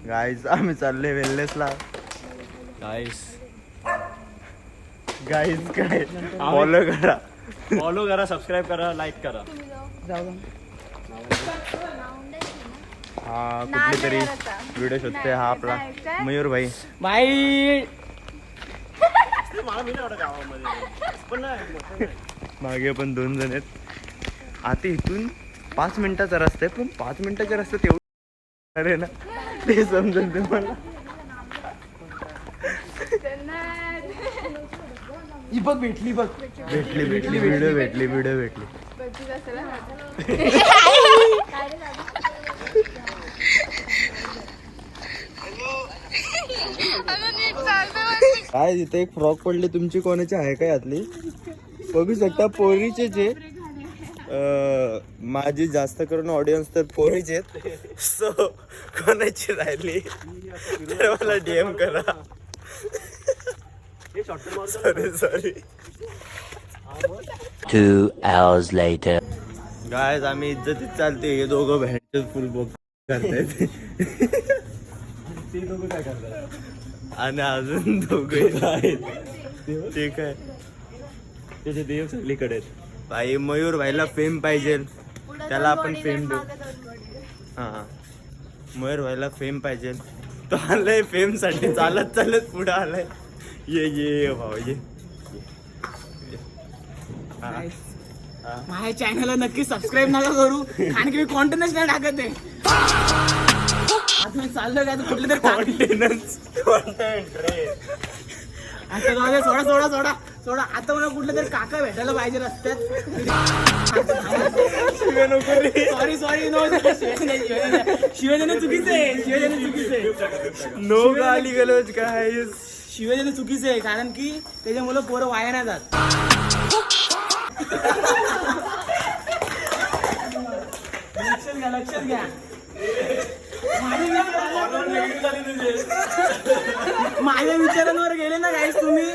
Guys आम्ही चाललोय वेल्नेसला. गाईस guys काय फॉलो करा, सबस्क्राईब करा, लाईक करा. हा कुठली तरी व्हिडिओ शोधतोय हा आपला मयूर भाई. बाई मागे पण 2 जण आहेत. आता इथून 5 मिनिटाचा रस्ता आहे, पण 5 मिनिटाच्या रस्त्यात एवढं अरे ना ते समजेल तुम्हाला. बघ भेटली बघ. भेटली व्हिडिओ भेटली. काय तिथे एक फ्रॉक पडले, तुमची कोणाची आहे काय यातली? बघू शकता पोरीचे जे माझी जास्त करून ऑडियन्स तर पोरीचे आहेत. सो कोणाची राहिली तर मला DM करा. Sorry 2 hours later. गायज आम्ही इज्जतीत चालते. हे दोघं भेटचे फुल बॉक करतायत. ते दोघं काय करतात? आणि अजून दोघं आहेत ते काय त्याचे देव सगळीकडे आहेत. भाई मयूर भाईला फेम पाहिजे, त्याला आपण फेम देऊ. हा मयूर भाईला फेम पाहिजे, तो आलाय फेम साठी चालत पुढे आलाय. ये भाऊ ये. माझ्या चॅनलला नक्की सबस्क्राईब नका करू, कारण की मी कॉन्टेंटच नाही टाकत आहे. आता मी चाललोय काय कुठलं तरी कॉन्टेंट रे. आता जाऊ दे, सोडा. आता मला कुठलं तरी काका भेटायला पाहिजे रस्त्यात. सॉरी नो शिवजन चुकीचं आहे. नो गाली गलोच काय शिवजन चुकीचं आहे, कारण की त्याच्यामुळे पोरं वाया नाही जात. लक्षात घ्या. माझ्या विचारांवर गेले ना गाईस तुम्ही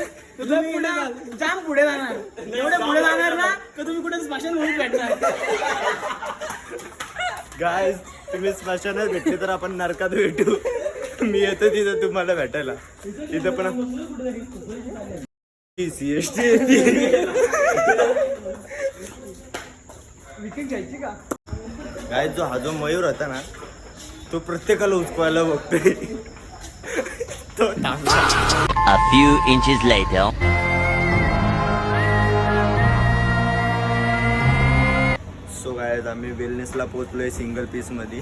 जाम पुढे जाणार. एवढे पुढे जाणार ना तर तुम्ही कुठे स्मशान होऊन भेटणार. गायज तुम्ही स्मशानात भेटले तर आपण नरकात भेटू. मी येतो तिथं तुम्हाला भेटायला. तिथं पण CST विकेट घ्यायची का? काय जो मयूर होता ना, तो प्रत्येकाला उचकवायला बघतोय. तो A few inches later. So guys आम्ही वेलनेसला पोहोचलोय सिंगल पीस मध्ये.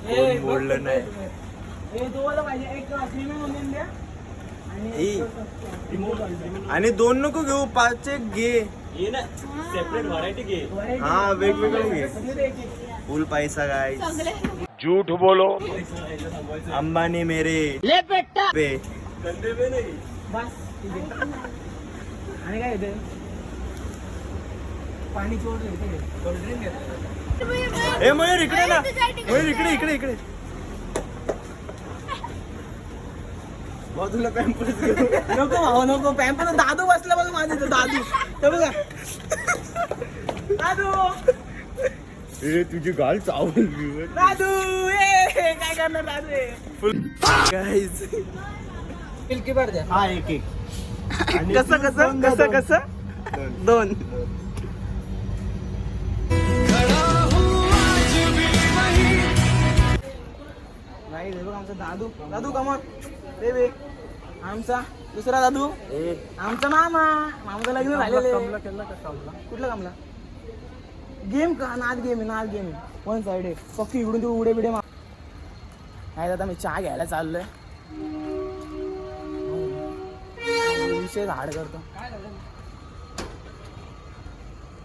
कोण बोललं नाही. आणि 2 नको घेऊ, 5 एक घे. सेपरेट व्हरायटी घे. हा वेगवेगळं घे. फुल पैसा गाय. झूठ बोलो. अंबानी मेरे ले बेटा बे. बस. आणि काय येते पाणी ए मयूर इकडे ना, मयूर इकडे बाजूला पॅम्पर्स घेऊ. नको भाऊ नको. पॅम्पर दादू बसला बघ माझे. दादू तर बघा दादू ए तुझी गाल चावल. दादू काय करणार दादू? फुल गाईज मिल्की बार द्या. हा एक कसं 2 नाही रे बघ आमचा दादू कमॉन रे. आमचा दुसरा दादू, आमचा मामाचं लग्न झालेलं. कुठला कमला? गेम का? नाद गेम आहे. 1 साइड आहे फक्त. इकडून तू उडे बिडे नाही. आता मी चहा घ्यायला चाललोय. विषय हाड करतो.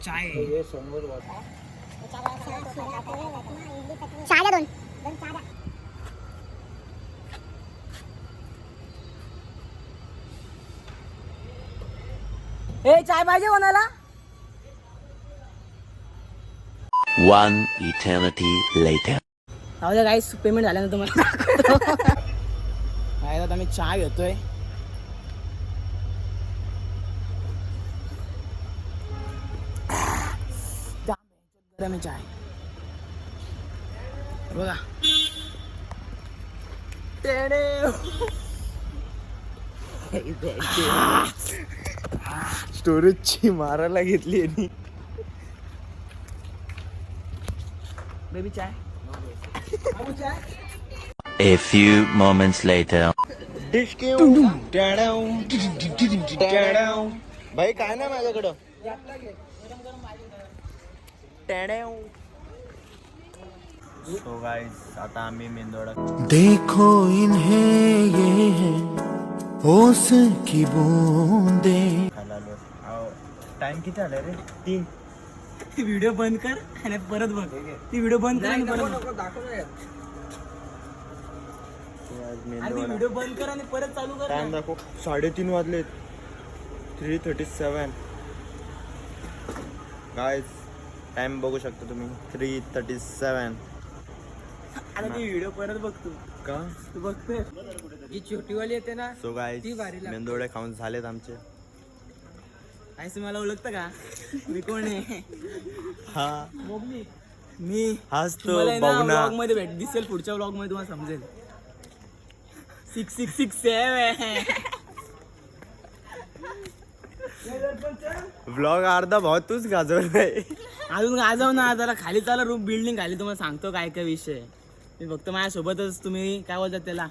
चाय चाय पाहिजे कोणाला? 1 eternity later. गाईस पेमेंट झाल्यानंतर तुम्हाला आता मी चहा घेतोय. गरम चाय. बघा स्टोरेजची मारायला घेतली यांनी. Baby chai A few moments later. भाई काय नाही माझ्याकडं. सो गाइस आता आम्ही मेंदोडा. देखो इन्हें ये है होश की बूंदे. टाइम किती आला रे? 3. ती व्हिडिओ बंद कर आणि परत बघ. ती व्हिडिओ बंद कर आणि परत बघ. आणि ती व्हिडिओ बंद कर आणि परत चालू कर. टाइम दाखव. 3:30 वाजलेत. 3:37 गाइस. टाइम बघू शकता तुम्ही. 3:37. आणि ती व्हिडिओ परत बघ तू. का तू बघते जी छोटीवाली येते ना. सो गाइस मेंदोडे खाऊन झालेत आमचे. आईस मला ओळखतं का मी कोण आहे? हा मी हाच तो तुम्हाला आहे ना बघना. vlog मध्ये भेट दिसेल. पुढच्या व्लॉग मध्ये तुम्हाला समजेल. 6667 व्लॉग अर्धा भाव तूच गाजवलाय. अजून गाजव ना जरा खाली चाला. रूम बिल्डिंग खाली तुम्हाला सांगतो काय काय विषय. मी फक्त माझ्यासोबतच तुम्ही काय बोलतात त्याला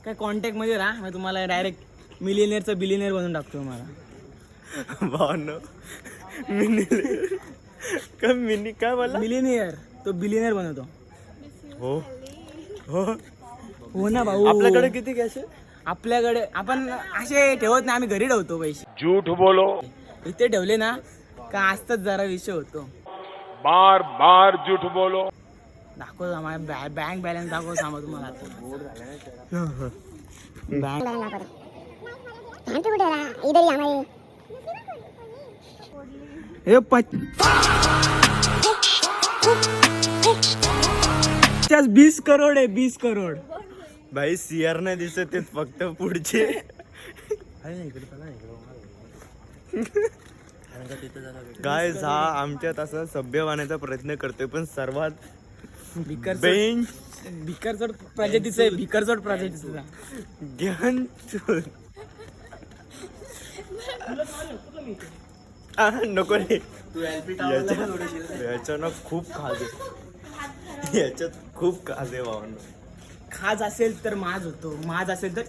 काय कॉन्टॅक्ट मध्ये राहा. मी तुम्हाला डायरेक्ट मिलियनेअरचा बिलियनेअर बनवून टाकतो तुम्हाला. भावनो मिनी का मिनी काय बोला? मिलियनेअर तो बिलियनेअर बनवतो. हो हो हो ना भाऊ. आपल्याकडे किती कॅश आहे? आपल्याकडे आपण असे ठेवत नाही. आम्ही घरी ठेवतो पैसे. झूठ बोलो. इथे ठेवले ना का असतात जरा विषय होतो. बार बार झूठ बोलो. दाखव आम्हाला बँक बॅलन्स दाखव सांगा तुम्हाला आता. हे 20 करोड आहे. 20 करोड. भाई सीआर नाही दिसत आहेत फक्त पुढचे. गाइस हा आमच्यात असं सभ्य बनण्याचा प्रयत्न करतोय पण सर्वात बेंच भिकरचोट प्रजातीचं आहे. भिकरचोट प्रजातीचं. ज्ञान नको रे. याच्यानं खूप खाज आहे. याच्यात खूप खाज आहे भावानं. खाज असेल तर माज होतो. माज असेल तर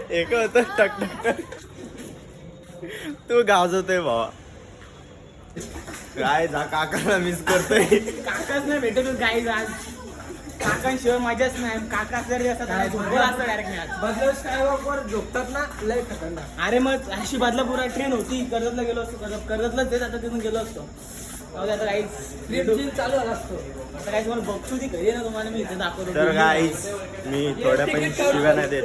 एक होतं टक टक. तू गाजवतोय भावा. काय जा काकाला मिस करतोय. काकाच नाही भेटत गाई आज. काकांशिवाय मजाच नाही. काका जर डायरेक्ट झोपतात ना लय खतरनाक. अरे मग अशी बदलापुरा ट्रेन होती. कर्जतला गेलो असतो. कर्जतलाच देत आता तिथून गेलो असतो. आता काही चालू झाला असतो. आता काही तुम्हाला बघतो ती घरी ना तुम्हाला मी इथे दाखवतो. तर गाईस मी थोड्या पण शिव्या नाही देत.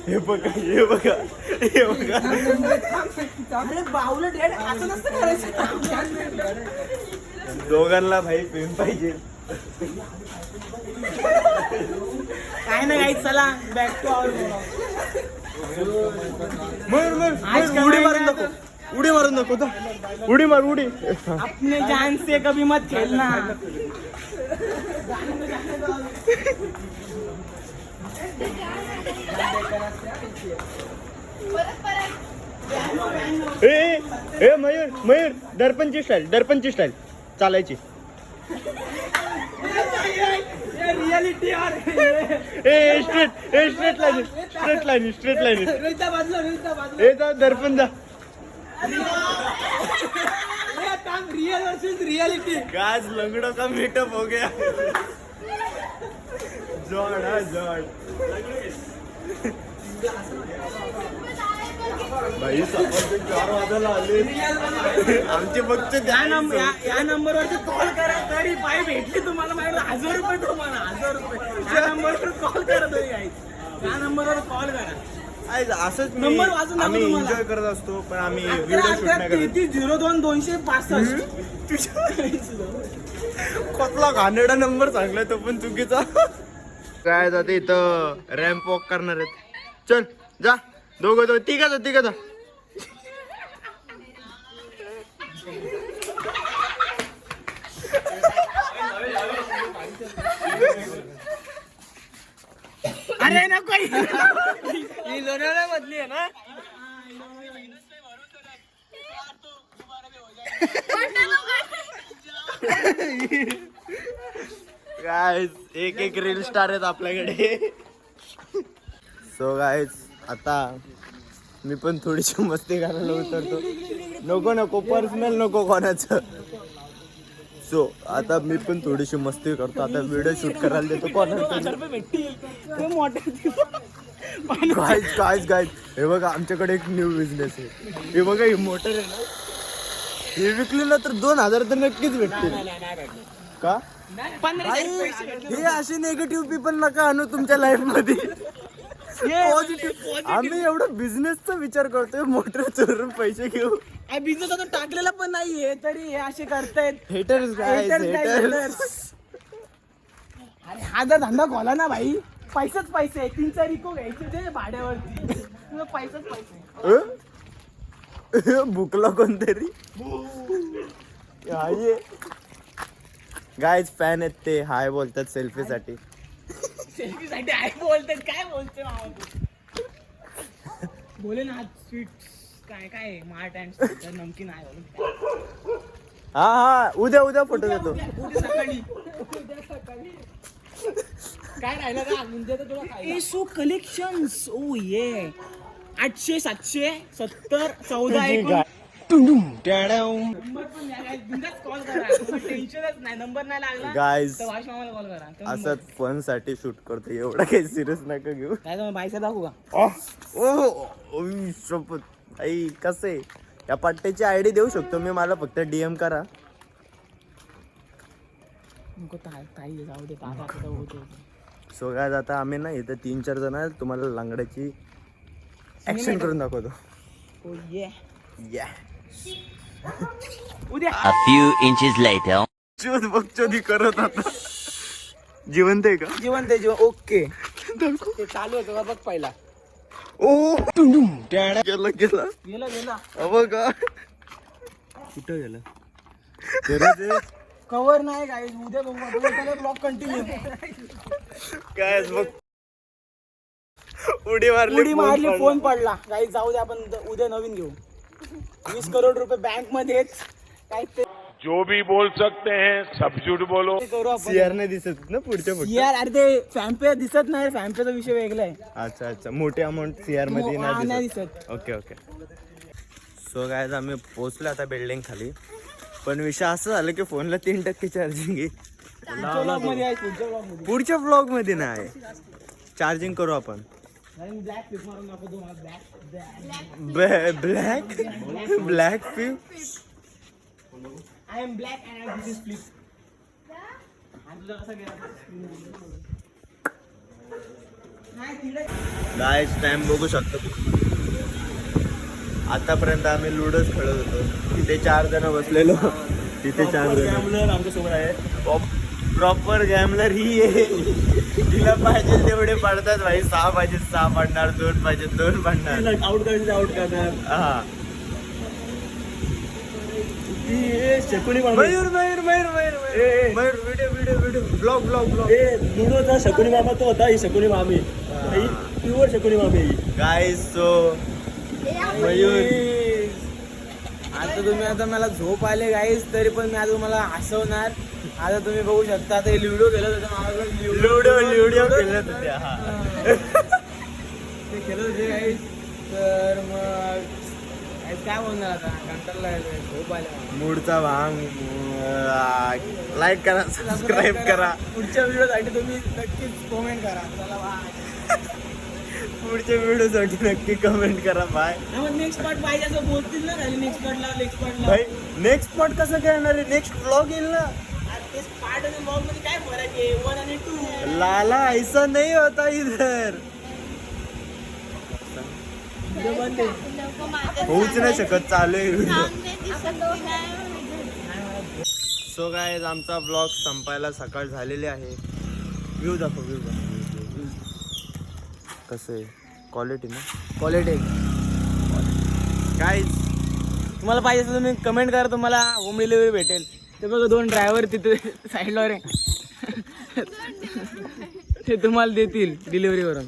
हे बघा हे बघा हे बघा. अरे बावलं डेड असं नसतं करायचं. दोघांना भाई फेम पाहिजे. काय नाही गाईस चला बॅक टू आवर. उडी मारून नको. उडी मारून नको. उडी मार उडी. अपने जान से कभी मत खेलना. ए मयूर मयूर दर्पणची स्टाईल चालायची. रियालिटी स्ट्रेट लाईन ए जा दर्पण जा. Real versus reality. गाज लंगड़ों का मीटअप हो गया. जॉड हा जॉड. भाई सकाळचे 4 वाजायला आले. आमचे फक्त या नंबरवरती कॉल करा तरी पाय भेटली तुम्हाला. माहिती 1000 रुपये तुम्हाला. 1000 रुपये या नंबरवर कॉल करा तरी गाईस. या नंबरवर कॉल करा. असंच नंबर वाजून आम्ही दाखव तुम्हाला. एन्जॉय करत असतो पण आम्ही व्हिडिओ शूट नाही करत. 02-265. कसला घाणेरडा नंबर सांगलाय तो पण चुकीचा. काय जाते इथं रॅम्प वॉक करणार आहेत. चल जा दोघं तिघा जा. अरे नको ही लोणावळा मधली आहे ना. गाईज एक रील स्टार आहेत आपल्याकडे. सो गाईज आता मी पण थोडीशी मस्ती करायला उतरतो. नको पर्सनल नको कोणाचं. सो आता मी पण थोडीशी मस्ती करतो. आता व्हिडिओ शूट करायला देतो कोणाला. गाईज हे बघा आमच्याकडे एक न्यू बिझनेस आहे. हे बघा ही मोटर आहे ना, हे विकली ना तर 2000 तर नक्कीच भेटतील. का हे असे निगेटिव्ह पीपल नका आणू तुमच्या लाईफ मध्ये. पॉझिटिव्ह. आम्ही एवढं बिझनेसचा विचार करतोय, मोटर चोरून पैसे घेऊ. बिझनेस आता टाकलेला पण नाहीये तरी हे असे करतायत. हेटर्स अरे हा जर धंदा खोला ना भाई, पैसेच पैसे. 3-4 इको घ्यायचे ते भाड्यावरती, पैसेच पैसे. भुकला कोणतरी. गाईज फॅन आहेत ते, हाय बोलतात सेल्फी साठी. सेल्फी साठी आहे बोलतात. काय बोलते मामा तू? बोले ना स्वीट काय मार्ट अँड नमकीन आहे. हा उद्या फोटो देतो. उद्या सकाळी काय राहिलं का म्हणजे तुला काय. So collections. ओ ये 800 770 14 एकूण. कॉल करा, टेन्शनच नाही. नंबर नाही लागला गाईज तर वाश मामाला कॉल करा. असंच फन साठी शूट करतो, एवढा काही सिरियस नका घेऊ. काय तुम्ही बायसा दाखवू का? शपथ आई कसे या पट्ट्याची आयडी देऊ शकतो मी, मला फक्त DM करा. नको ताई जाऊ दे बाबा. सो गाईज आता आम्ही ना इथं 3-4 जण आहेत, तुम्हाला लांगड्याची ऍक्शन करून दाखवतो. ओ ये या उद्या A few inches later. चोद बघ चोदी करत आता. जिवंत आहे का? जीवन ओके. ते चालू होतं का बघ पहिला. ओ गेला गेला बघा कुठं गेलं. कव्हर नाही काय. उद्या बघू ब्लॉग कंटिन्यू. काय बघ उडी मारली फोन पडला. काही जाऊ दे, आपण उद्या नवीन घेऊ. 20 करोड रुपये बँक मध्ये काय ते जो भी बोल सकते हैं सब झूठ बोलो. करू आपण. सीआर नाही दिसत ना पुढच्या पुढे. यार अरे ते फॅम्पे दिसत नाही. फॅम्पेचा विषय वेगळा आहे. अच्छा मोठी अमाऊंट सीआर मध्ये नाही नाही दिसत. ओके. सो गाईज आम्ही पोहोचलो आता बिल्डिंग खाली. पण विषय असं झालं की फोनला 3% चार्जिंग आहे. पुढच्या vlog मध्ये आहे, पुढच्या vlog मध्ये. पुढच्या ब्लॉग मध्ये नाही चार्जिंग करू आपण. ब्लॅक फ्लिप मारून दाखवतो मला. Black flip. I am black and this is flip. Guys time बघू शकतो. आतापर्यंत आम्ही लुडोच खेळत होतो. तिथे 4 जण बसलेलो. तिथे 4 जण आमच्या सोबत आहे. प्रॉपर गॅमलर ही आहे. तिला पाहिजे तेवढे पडतात भाई. 6 पाहिजे 6 पडणार, 2 पाहिजे 2 पडणार. आउट करायचं आउट करणार. हा शकुनी मयूर व्हिडिओ ब्लॉग लुडोचा शकुनी मामा तो होता. ही शकुनी मामी, ही प्युअर शकुनी मामी. गाईज सो मयूर आता मला झोप आले गाईज, तरी पण मी आता तुम्हाला हसवणार. आता तुम्ही बघू शकता. आता हे लुडो खेळत होतं मला. लुडो खेळत होत्या. ते खेळत होते गाईज. तर मग काय बोलणार आता. कंटाळला झोप आले. मूडचा भांग. लाईक करा, सबस्क्राईब करा. पुढच्या व्हिडिओसाठी तुम्ही नक्कीच कमेंट करा. चला बाय. पुढच्या व्हिडिओसाठी नक्की कमेंट करा. बाय. नेक्स्ट पार्ट पाहिजे असं बोलतील ना. नेक्स्ट पार्टला भाई नेक्स्ट पार्ट कसं करणार आहे. नेक्स्ट व्लॉग येईल ना. ते पार्ट आणि ब्लॉग मध्ये काय फरक आहे. 1 आणि 2. लाला ऐसा नहीं होता इधर. होऊच नाही शकत. चालू आहे व्हिडिओ. सो गाईज आमचा ब्लॉग संपायला सकाळ झालेली आहे. व्ह्यू दाखव. कसं आहे क्वालिटी ना. क्वालिटी गाईज तुम्हाला पाहिजे तर तुम्ही कमेंट करा. तुम्हाला होम डिलिव्हरी भेटेल. ते बघा 2 ड्रायव्हर तिथे साईडला रे. ते तुम्हाला देतील डिलिव्हरी वरून.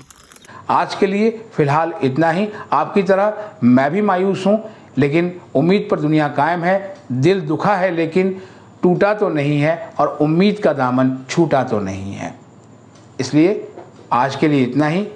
आज के लिए फिलहाल इतना ही. आपकी तरह मैं भी मायूस हूँ, लेकिन उम्मीद पर दुनिया कायम है. दिल दुखा है लेकिन टूटा तो नहीं है, और उम्मीद का दामन छूटा तो नहीं है. इसलिए आज के लिए इतना ही.